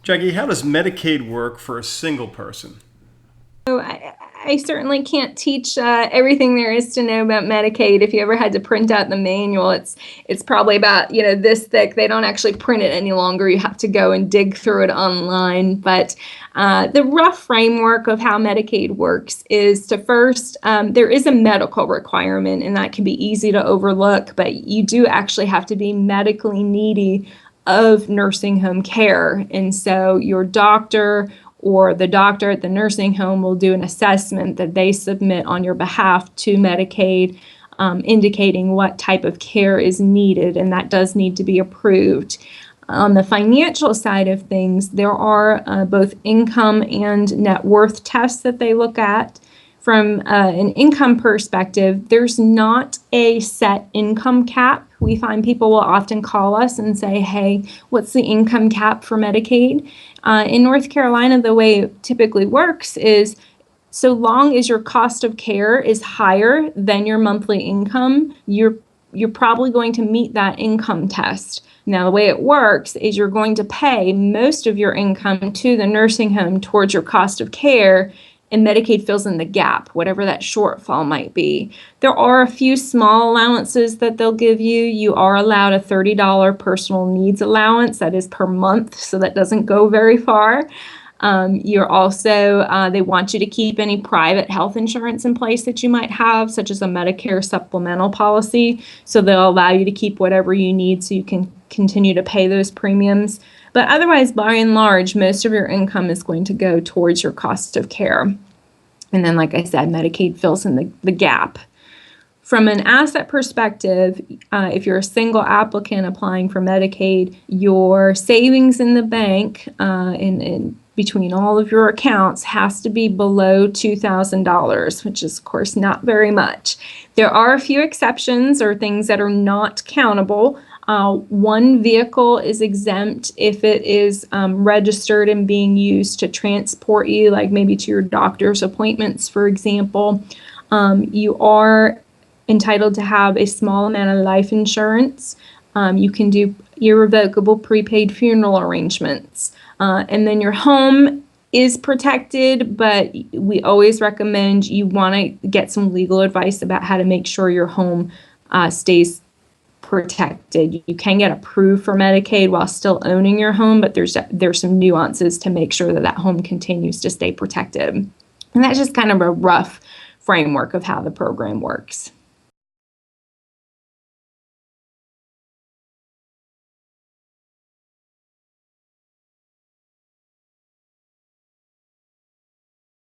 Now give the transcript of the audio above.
Jackie, how does Medicaid work for a single person? So I certainly can't teach everything there is to know about Medicaid. If you ever had to print out the manual, it's probably about this thick. They don't actually print it any longer. You have to go and dig through it online. But the rough framework of how Medicaid works is to first, there is a medical requirement, and that can be easy to overlook, but you do actually have to be medically needy of nursing home care. And so your doctor or the doctor at the nursing home will do an assessment that they submit on your behalf to Medicaid, indicating what type of care is needed, and that does need to be approved. On the financial side of things, there are both income and net worth tests that they look at. From an income perspective, there's not a set income cap. We find people will often call us and say, hey, what's the income cap for Medicaid? In North Carolina, the way it typically works is so long as your cost of care is higher than your monthly income, you're probably going to meet that income test. Now, the way it works is you're going to pay most of your income to the nursing home towards your cost of care, and Medicaid fills in the gap, whatever that shortfall might be. There are a few small allowances that they'll give you. You are allowed a $30 personal needs allowance, that is per month, so that doesn't go very far. You're also, they want you to keep any private health insurance in place that you might have, such as a Medicare supplemental policy. So they'll allow you to keep whatever you need so you can continue to pay those premiums. But otherwise, by and large, most of your income is going to go towards your cost of care. And then, like I said, Medicaid fills in the gap. From an asset perspective, if you're a single applicant applying for Medicaid, your savings in the bank in between all of your accounts has to be below $2,000, which is, of course, not very much. There are a few exceptions or things that are not countable. One vehicle is exempt if it is registered and being used to transport you, like maybe to your doctor's appointments, for example. You are entitled to have a small amount of life insurance. You can do irrevocable prepaid funeral arrangements. And then your home is protected, but we always recommend you want to get some legal advice about how to make sure your home stays protected. You can get approved for Medicaid while still owning your home, but there's some nuances to make sure that that home continues to stay protected. And that's just kind of a rough framework of how the program works.